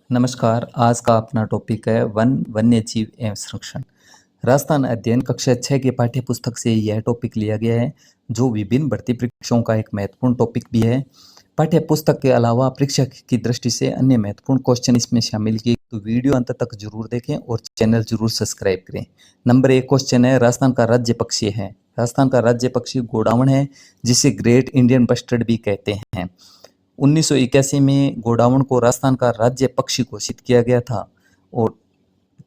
नमस्कार। आज का अपना टॉपिक है वन वन्य जीव एवं संरक्षण। राजस्थान अध्ययन कक्षा 6 की पाठ्य पुस्तक से यह टॉपिक लिया गया है, जो विभिन्न भर्ती परीक्षाओं का एक महत्वपूर्ण टॉपिक भी है। पाठ्य पुस्तक के अलावा परीक्षा की दृष्टि से अन्य महत्वपूर्ण क्वेश्चन इसमें शामिल किए, तो वीडियो अंत तक जरूर देखें और चैनल जरूर सब्सक्राइब करें। नंबर 1 क्वेश्चन है, राजस्थान का राज्य पक्षी है। राजस्थान का राज्य पक्षी गोडावण है, जिसे ग्रेट इंडियन बस्टर्ड भी कहते हैं। 1981 में गोडावण को राजस्थान का राज्य पक्षी घोषित किया गया था। और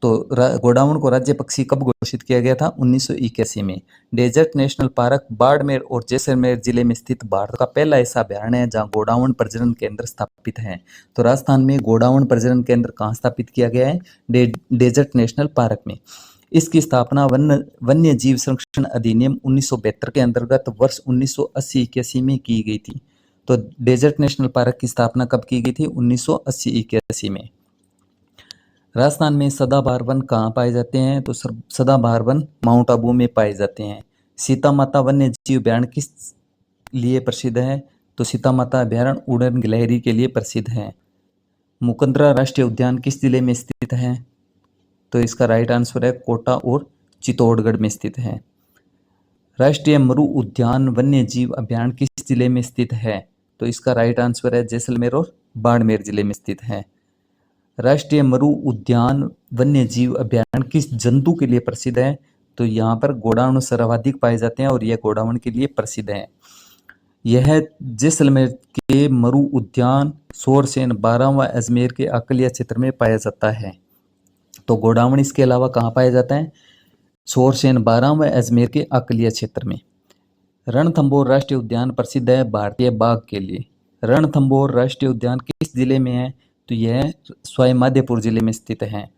तो गोडावण को राज्य पक्षी कब घोषित किया गया था? 1981 में। डेजर्ट नेशनल पार्क बाड़मेर और जैसलमेर जिले में स्थित भारत का पहला ऐसा अभयारण्य है जहां गोडावण प्रजनन केंद्र स्थापित है। तो राजस्थान में गोडावण प्रजनन केंद्र कहाँ स्थापित किया गया है? डेजर्ट नेशनल पार्क में। इसकी स्थापना वन्य जीव संरक्षण अधिनियम 1972 के अंतर्गत वर्ष 1980-81 में की गई थी। तो डेजर्ट नेशनल पार्क की स्थापना कब की गई थी? 1980-81 में। राजस्थान में सदाबहार वन कहाँ पाए जाते हैं? तो सदाबहार वन माउंट आबू में पाए जाते हैं। सीता माता वन्य जीव अभयारण्य किस लिए प्रसिद्ध है? तो सीता माता अभयारण्य उड़न गिलहरी के लिए प्रसिद्ध है। मुकंदरा राष्ट्रीय उद्यान किस जिले में स्थित है? तो इसका राइट आंसर है कोटा और चित्तौड़गढ़ में स्थित है। राष्ट्रीय मरु उद्यान वन्य जीव अभयारण्य किस जिले में स्थित है? तो इसका राइट आंसर है जैसलमेर और बाड़मेर जिले में स्थित है। राष्ट्रीय मरु उद्यान वन्य जीव अभयारण्य किस जंतु के लिए प्रसिद्ध है? तो यहाँ पर गोडावण सर्वाधिक पाए जाते हैं और यह गोडावण के लिए प्रसिद्ध है। यह जैसलमेर के मरु उद्यान सोरसेन 12 व अजमेर के अकलिया क्षेत्र में पाया जाता है। तो गोडावण इसके अलावा कहाँ पाया जाता है? सोरसेन 12 व अजमेर के अकलिया क्षेत्र में। रणथंभौर राष्ट्रीय उद्यान प्रसिद्ध है भारतीय बाघ के लिए। रणथंभौर राष्ट्रीय उद्यान किस जिले में है? तो यह सवाई माधोपुर जिले में स्थित है।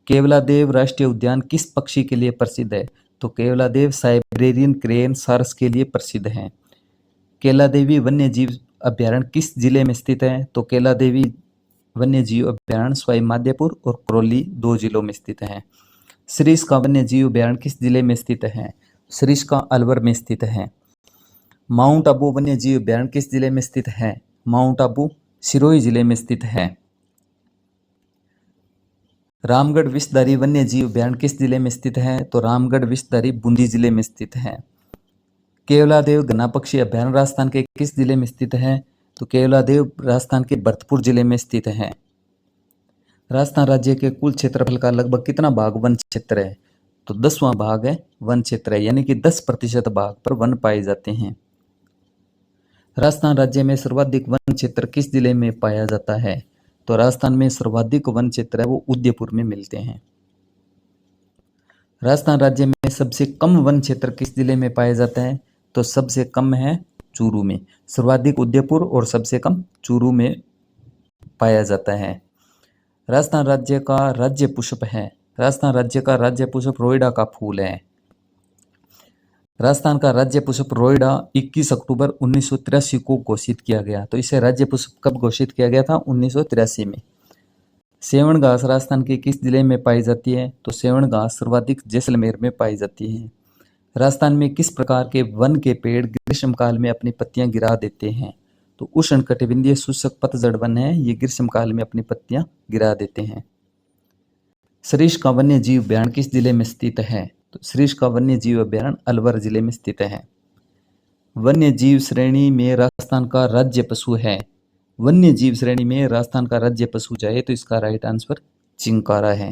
केवलादेव राष्ट्रीय उद्यान किस पक्षी के लिए प्रसिद्ध है? तो केवलादेव साइबेरियन क्रेन सारस के लिए प्रसिद्ध है। केलादेवी वन्य जीव अभयारण्य किस जिले में स्थित है? तो केलादेवी वन्य जीव अभयारण्य सवाई माधोपुर और करौली 2 जिलों में स्थित है। सरिस्का वन्य जीव अभयारण्य किस जिले में स्थित है? सरिस्का अलवर में स्थित है। माउंट आबू वन्य जीव अभयारण्य किस जिले में स्थित है? माउंट आबू सिरोही जिले में स्थित है। रामगढ़ विषधारी वन्य जीव अभयारण्य किस जिले में स्थित है? तो रामगढ़ विषधारी बूंदी जिले में स्थित है। केवलादेव घना पक्षी अभयारण्य राजस्थान के किस जिले में स्थित है? तो केवलादेव राजस्थान के भरतपुर जिले में स्थित है। राजस्थान राज्य के कुल क्षेत्रफल का लगभग कितना भाग वन क्षेत्र है? तो 10वां भाग है वन क्षेत्र है, यानी कि 10% भाग पर वन पाए जाते हैं। राजस्थान राज्य में सर्वाधिक वन क्षेत्र किस जिले में पाया जाता है? तो राजस्थान में सर्वाधिक वन क्षेत्र है वो उदयपुर में मिलते हैं। राजस्थान राज्य में सबसे कम वन क्षेत्र किस जिले में पाया जाता है? तो सबसे कम है चूरू में। सर्वाधिक उदयपुर और सबसे कम चूरू में पाया जाता है। राजस्थान राज्य का राज्य पुष्प है। राजस्थान राज्य का राज्य पुष्प रोइडा का फूल है। राजस्थान का राज्य पुष्प रोइडा 21 अक्टूबर 1983 को घोषित किया गया। तो इसे राज्य पुष्प कब घोषित किया गया था? 1983 में। सेवण घास राजस्थान के किस जिले में पाई जाती है? तो सेवण घास सर्वाधिक जैसलमेर में पाई जाती है। राजस्थान में किस प्रकार के वन के पेड़ ग्रीष्मकाल में अपनी पत्तियां गिरा देते हैं? तो उष्णकटिबंधीय शुष्क पतझड़ वन है, ये ग्रीष्मकाल में अपनी पत्तियां गिरा देते हैं। सरिस्का वन्य जीव अभयारण्य किस जिले में स्थित है? तो सरिस्का वन्य जीव अभयारण्य अलवर जिले में स्थित है। वन्य जीव श्रेणी में राजस्थान का राज्य पशु है। वन्य जीव श्रेणी में राजस्थान का राज्य पशु चाहे तो इसका राइट आंसर चिंकारा है।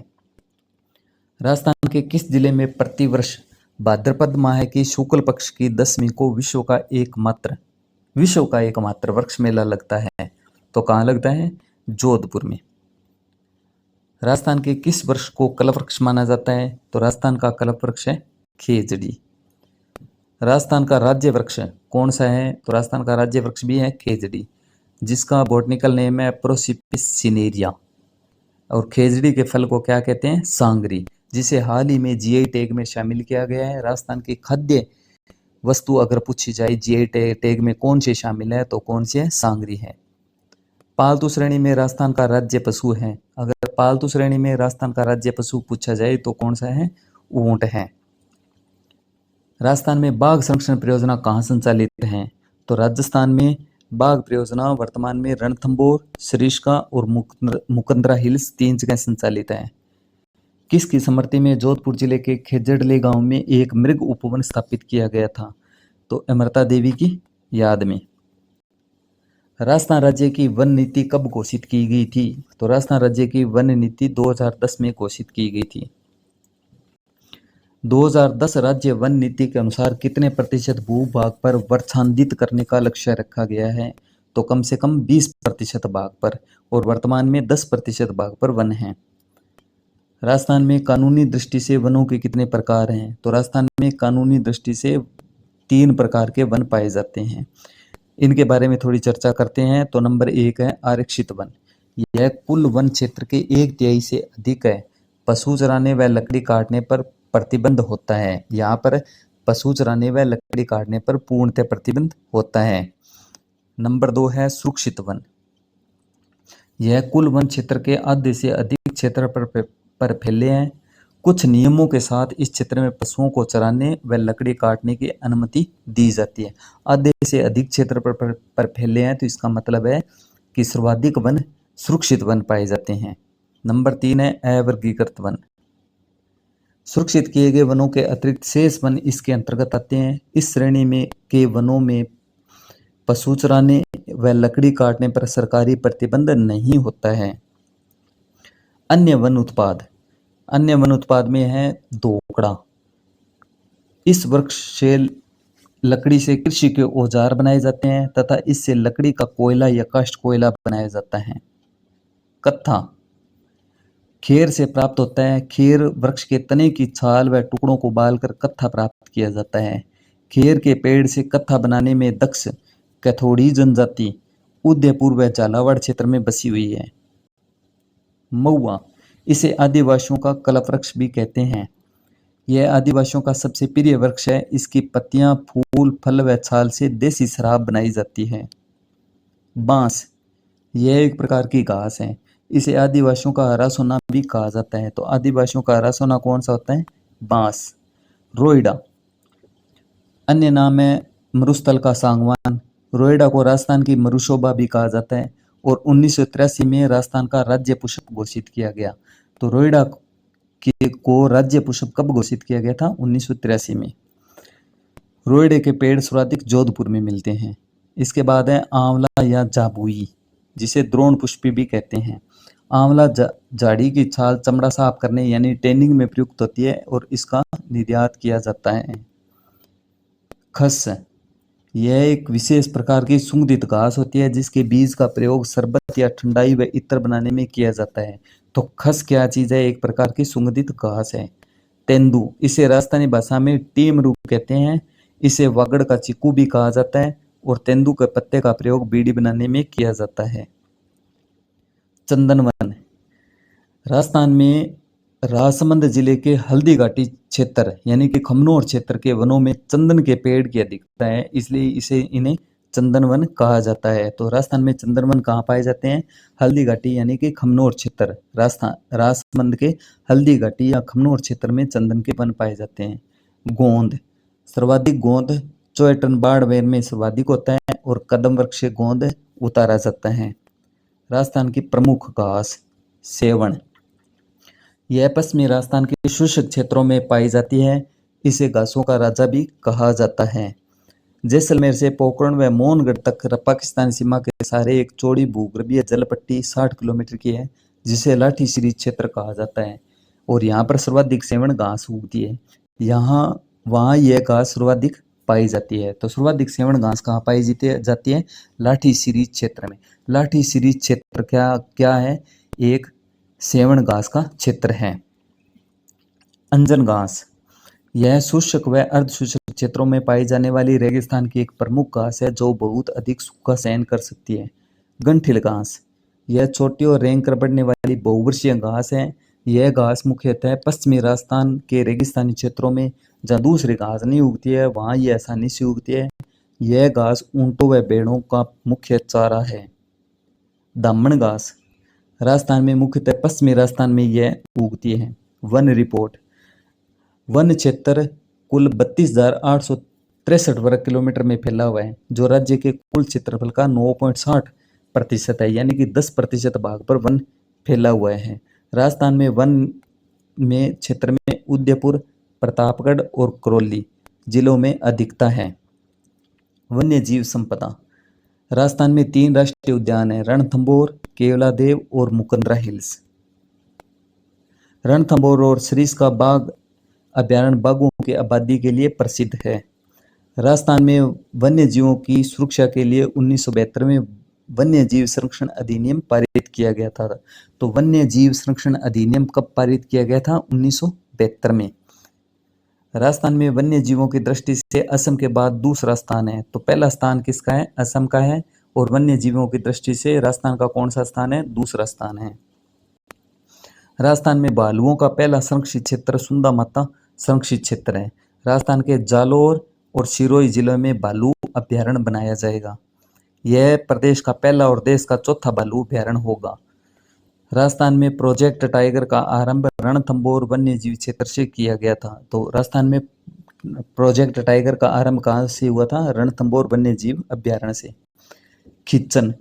राजस्थान के किस जिले में प्रतिवर्ष भाद्रपद माह की शुक्ल पक्ष की 10वीं को विश्व का एकमात्र वृक्ष मेला लगता है? तो कहाँ लगता है? जोधपुर में। राजस्थान के किस वृक्ष को कल्प वृक्ष माना जाता है? तो राजस्थान का कल्प वृक्ष है खेजड़ी। राजस्थान का राज्य वृक्ष कौन सा है? तो राजस्थान का राज्य वृक्ष भी है खेजड़ी, जिसका बॉटनिकल नेम है प्रोसिपिस सिनेरिया। और खेजड़ी के फल को क्या कहते हैं? सांगरी, जिसे हाल ही में जीआई टैग में शामिल किया गया है। राजस्थान की खाद्य वस्तु अगर पूछी जाए जीआई टैग में कौन सी शामिल है, तो कौन सी है? सांगरी है। पालतू श्रेणी में राजस्थान का राज्य पशु है। अगर पालतू श्रेणी में राजस्थान का राज्य पशु पूछा जाए तो कौन सा है? ऊंट है। राजस्थान में बाघ संरक्षण परियोजना कहाँ संचालित है? तो राजस्थान में बाघ परियोजना वर्तमान में रणथंभौर, सरिस्का और मुकंदरा हिल्स 3 जगह संचालित है। किसकी सम्मति में जोधपुर जिले के खेजड़ले गांव में एक मृग उपवन स्थापित किया गया था? तो अमृता देवी की याद में। राजस्थान राज्य की वन नीति कब घोषित की गई थी? तो राजस्थान राज्य की वन नीति 2010 में घोषित की गई थी। 2010 राज्य वन नीति के अनुसार कितने प्रतिशत भूभाग पर वृक्षांदित करने का लक्ष्य रखा गया है? तो कम से कम 20% भाग पर, और वर्तमान में 10% भाग पर वन है। राजस्थान में कानूनी दृष्टि से वनों के कितने प्रकार हैं? तो राजस्थान में कानूनी दृष्टि से 3 प्रकार के वन पाए जाते हैं। इनके बारे में थोड़ी चर्चा करते हैं। तो नंबर 1 है आरक्षित वन। यह कुल वन क्षेत्र के 1/3 से अधिक है। पशु चराने व लकड़ी काटने पर प्रतिबंध होता है। यहाँ पर पशु चराने व लकड़ी काटने पर पूर्णतः प्रतिबंध होता है। नंबर 2 है सुरक्षित वन। यह कुल वन क्षेत्र के आधे से अधिक क्षेत्र पर फैले हैं। कुछ नियमों के साथ इस क्षेत्र में पशुओं को चराने व लकड़ी काटने की अनुमति दी जाती है। आधे से अधिक क्षेत्र पर फैले हैं, तो इसका मतलब है कि सर्वाधिक वन सुरक्षित वन पाए जाते हैं। नंबर 3 है अवर्गीकृत वन। सुरक्षित किए गए वनों के अतिरिक्त शेष वन इसके अंतर्गत आते हैं। इस श्रेणी में के वनों में पशु चराने व लकड़ी काटने पर सरकारी प्रतिबंध नहीं होता है। अन्य वन उत्पाद। अन्य वन उत्पाद में है दोकड़ा। इस वृक्ष से लकड़ी से कृषि के औजार बनाए जाते हैं तथा इससे लकड़ी का कोयला या काष्ठ कोयला बनाया जाता है। कत्था। खेर से प्राप्त होता है। खेर वृक्ष के तने की छाल व टुकड़ों को बालकर कत्था प्राप्त किया जाता है। खेर के पेड़ से कत्था बनाने में दक्ष कैथोड़ी जनजाति उदयपुर व झालावाड़ क्षेत्र में बसी हुई है। महुआ। इसे आदिवासियों का कल्पवृक्ष भी कहते हैं। यह आदिवासियों का सबसे प्रिय वृक्ष है। इसकी पत्तियां, फूल, फल व छाल से देसी शराब बनाई जाती है। बांस। यह एक प्रकार की घास है। इसे आदिवासियों का हरा सोना भी कहा जाता है। तो आदिवासियों का हरा सोना कौन सा होता है? बांस। रोइडा। अन्य नाम है मरुस्थल का सागवान। रोइडा को राजस्थान की मरुशोभा भी कहा जाता है और 1983 में राजस्थान का राज्य पुष्प घोषित किया गया। तो रोइडा को राज्य पुष्प कब घोषित किया गया था? 1983 में। रोइडे के पेड़ सर्वाधिक जोधपुर में मिलते हैं। इसके बाद है आंवला या जाबुई, जिसे द्रोण पुष्पी भी कहते हैं। आंवला झाड़ी की छाल चमड़ा साफ करने यानी टैनिंग में प्रयुक्त होती है और इसका निर्यात किया जाता है। खस। यह एक विशेष प्रकार की सुगंधित घास होती है जिसके बीज का प्रयोग शरबत या ठंडाई व इत्र बनाने में किया जाता है। तो खस क्या चीज है? एक प्रकार की सुगंधित घास है। तेंदू। इसे राजस्थानी भाषा में टीमरू कहते हैं। इसे वागड़ का चीकू भी कहा जाता है और तेंदू के पत्ते का प्रयोग बीड़ी बनाने में किया जाता है। चंदन वन। राजस्थान में राजसमंद जिले के हल्दी घाटी क्षेत्र यानी कि खमनोर क्षेत्र के वनों में चंदन के पेड़ की अधिकता है, इसलिए इन्हें चंदन वन कहा जाता है। तो राजस्थान में चंदन वन कहाँ पाए जाते हैं? हल्दी घाटी यानी कि खमनोर क्षेत्र। राजसमंद के हल्दी घाटी या खमनोर क्षेत्र में चंदन के वन पाए जाते हैं। गोंद। सर्वाधिक गोंद चोयटन बाड़मेर में सर्वाधिक होता है और कदम वृक्ष से गोंद उतारा जाता है। राजस्थान की प्रमुख घास सेवण। यह पश्चिमी राजस्थान के शुष्क क्षेत्रों में पाई जाती है। इसे घासों का राजा भी कहा जाता है। जैसलमेर से पोखरण व मोहनगढ़ तक पाकिस्तानी सीमा के सहारे एक चौड़ी भूगर्भीय जल पट्टी 60 किलोमीटर की है जिसे लाठी श्री क्षेत्र कहा जाता है और यहाँ पर सर्वाधिक सेवण घास उगती है। वहाँ यह घास सर्वाधिक पाई जाती है। तो सर्वाधिक सेवण घास कहाँ पाई जाती है? लाठी श्री क्षेत्र में। लाठी श्री क्षेत्र क्या है? एक सेवण घास का क्षेत्र है। अंजन घास। यह शुष्क व अर्ध शुष्क क्षेत्रों में पाई जाने वाली रेगिस्तान की एक प्रमुख घास है जो बहुत अधिक सूखा सहन कर सकती है। गंठिल घास। यह छोटी और रेंग कर बढ़ने वाली बहुवर्षीय घास है। यह घास मुख्यतः पश्चिमी राजस्थान के रेगिस्तानी क्षेत्रों में जहाँ दूसरी घास नहीं उगती है वहाँ यह आसानी से उगती है। यह घास ऊंटों व भेड़ों का मुख्य चारा है। दामन घास। राजस्थान में मुख्यतः पश्चिमी राजस्थान में यह उगती है। One report. वन क्षेत्र कुल 32,800 63 वर्ग किलोमीटर में फैला हुआ है, जो राज्य के कुल क्षेत्रफल का 9.60% है, यानी कि 10% भाग पर वन फैला हुआ है। राजस्थान में वन में क्षेत्र में उदयपुर, प्रतापगढ़ और करौली जिलों में अधिकता है। वन्य जीव संपदा। राजस्थान में 3 राष्ट्रीय उद्यान हैं, रणथंभौर, केवलादेव और मुकंदरा हिल्स। रणथंभौर और सरिस्का बाघ अभ्यारण्य बाघों की आबादी के लिए प्रसिद्ध है। राजस्थान में वन्य जीवों की सुरक्षा के लिए 1972 में वन्य जीव संरक्षण अधिनियम पारित किया गया था। तो वन्य जीव संरक्षण अधिनियम कब पारित किया गया था? 1972 में। राजस्थान में वन्य जीवों की दृष्टि से असम के बाद दूसरा स्थान है। तो पहला स्थान किसका है? असम का है। और वन्य जीवों की दृष्टि से राजस्थान का कौन सा स्थान है? दूसरा स्थान है। राजस्थान में भालुओं का पहला संरक्षित क्षेत्र सुंदा माता संरक्षित क्षेत्र है। राजस्थान के जालोर और सिरोही जिलों में भालू अभ्यारण्य बनाया जाएगा। यह प्रदेश का पहला और देश का चौथा भालू अभ्यारण्य होगा। राजस्थान में प्रोजेक्ट टाइगर का आरंभ रणथंभौर वन्य जीव क्षेत्र से किया गया था। तो राजस्थान में प्रोजेक्ट टाइगर का आरंभ कहाँ से हुआ था? रणथंभौर वन्य जीव अभ्यारण्य से। खिच्चन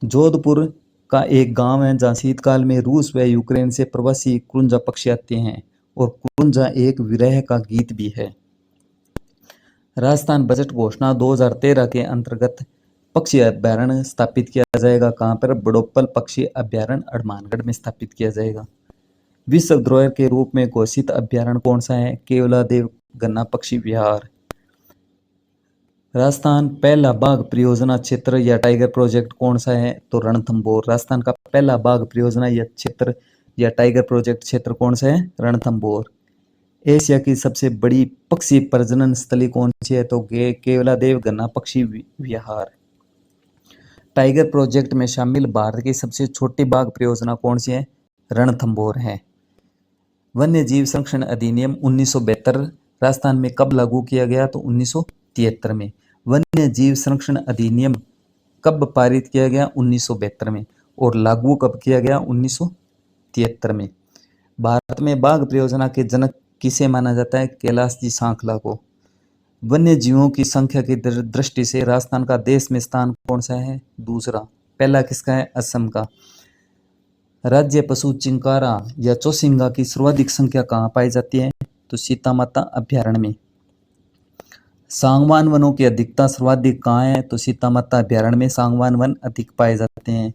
जोधपुर का एक गांव है जहाँ शीतकाल में रूस व यूक्रेन से प्रवासी कुरुंजा पक्षी आते हैं, और कुरुंजा एक विरह का गीत भी है। राजस्थान बजट घोषणा 2013 के अंतर्गत पक्षी अभ्यारण्य स्थापित किया जाएगा। कहाँ पर? बड़ोप्पल पक्षी अभ्यारण्य हनुमानगढ़ में स्थापित किया जाएगा। विश्व धरोहर के रूप में घोषित अभ्यारण्य कौन सा है? केवलादेव गन्ना पक्षी विहार। राजस्थान पहला बाघ परियोजना क्षेत्र या टाइगर प्रोजेक्ट कौन सा है? तो रणथंभौर। राजस्थान का पहला बाघ परियोजना या क्षेत्र या टाइगर प्रोजेक्ट क्षेत्र कौन सा है? रणथंभौर। एशिया की सबसे बड़ी पक्षी प्रजनन स्थली कौन सी है? तो केवलादेव गन्ना पक्षी विहार। टाइगर प्रोजेक्ट में शामिल भारत की सबसे छोटी बाघ परियोजना कौन सी है? रणथंभौर है। वन्य जीव संरक्षण अधिनियम 1972 राजस्थान में कब लागू किया गया? तो 1973 में। वन्य जीव संरक्षण अधिनियम कब पारित किया गया? 1972 में। और लागू कब किया गया? 1973 में। भारत में बाघ परियोजना के जनक किसे माना जाता है? कैलाश जी सांखला को। वन्य जीवों की संख्या की दृष्टि से राजस्थान का देश में स्थान कौन सा है? दूसरा। पहला किसका है? असम का। राज्य पशु चिंकारा या चौसिंगा की सर्वाधिक संख्या कहाँ पाई जाती है? तो सीता माता अभ्यारण्य में। सांगवान वनों की अधिकता सर्वाधिक कहाँ है? तो सीता माता अभ्यारण्य में सांगवान वन अधिक पाए जाते हैं।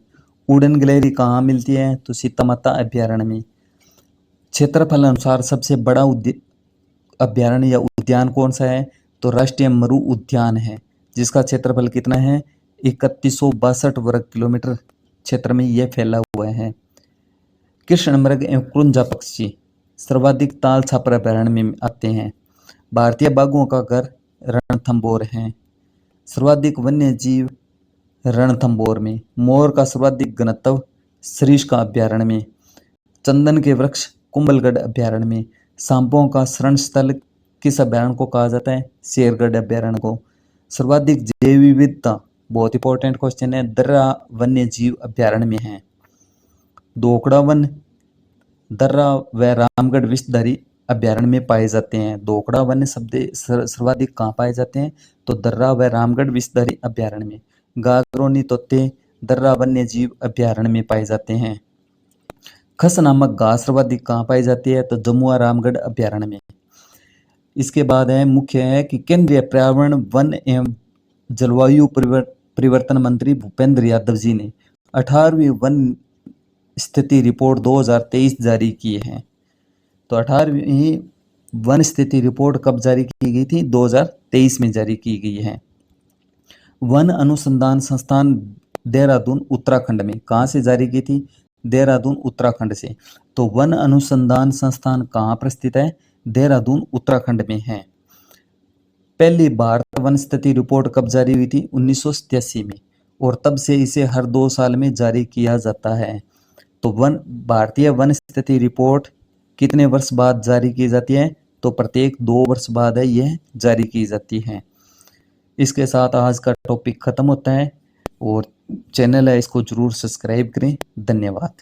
उड़न गिलहरी कहाँ मिलती है? तो सीता माता अभ्यारण्य में। क्षेत्रफल अनुसार सबसे बड़ा अभ्यारण्य या उद्यान कौन सा है? तो राष्ट्रीय मरु उद्यान है, जिसका क्षेत्रफल कितना है? 3162 वर्ग किलोमीटर क्षेत्र में यह फैला हुआ है। कृष्ण मृग एवं कुरुंजा पक्षी सर्वाधिक ताल छापर अभ्यारण्य में आते हैं। भारतीय बाघों का घर रणथंभौर है। सर्वाधिक वन्य जीव रणथंभौर में। मोर का सर्वाधिक घनत्व सरिस्का अभ्यारण्य में। चंदन के वृक्ष कुंभलगढ़ अभ्यारण्य में। सांपों का शरण स्थल किस अभ्यारण्य को कहा जाता है? शेरगढ़ अभ्यारण्य को। सर्वाधिक जैव विविधता, बहुत इंपॉर्टेंट क्वेश्चन है, दर्रा वन्य जीव अभ्यारण्य में है। दोकड़ा वन दर्रा व रामगढ़ विषधारी अभ्यारण्य में पाए जाते हैं। दोकड़ा वन्य शब्द सर्वाधिक कहाँ पाए जाते हैं? तो दर्रा व रामगढ़ विषधारी अभ्यारण्य में। गागरोनी तोते दर्रा वन्य जीव अभ्यारण्य में पाए जाते हैं। खस नामक घास सर्वाधिक कहाँ पाई जाती है? तो जमुआ रामगढ़ अभ्यारण्य में। इसके बाद है मुख्य है कि केंद्रीय पर्यावरण वन एवं जलवायु परिवर्तन मंत्री भूपेंद्र यादव जी ने 18वीं वन स्थिति रिपोर्ट 2023 जारी की है। तो 18वीं वन स्थिति रिपोर्ट कब जारी की गई थी? 2023 में जारी की गई है। वन अनुसंधान संस्थान देहरादून उत्तराखंड में कहाँ से जारी की थी? देहरादून उत्तराखंड से। तो वन अनुसंधान संस्थान कहाँ पर स्थित है? देहरादून उत्तराखंड में है। पहली भारत वन स्थिति रिपोर्ट कब जारी हुई थी? 1987 में, और तब से इसे हर 2 साल में जारी किया जाता है। तो भारतीय वन स्थिति रिपोर्ट कितने वर्ष बाद जारी की जाती है? तो प्रत्येक 2 वर्ष बाद है यह जारी की जाती है। इसके साथ आज का टॉपिक खत्म होता है, और चैनल है इसको जरूर सब्सक्राइब करें। धन्यवाद।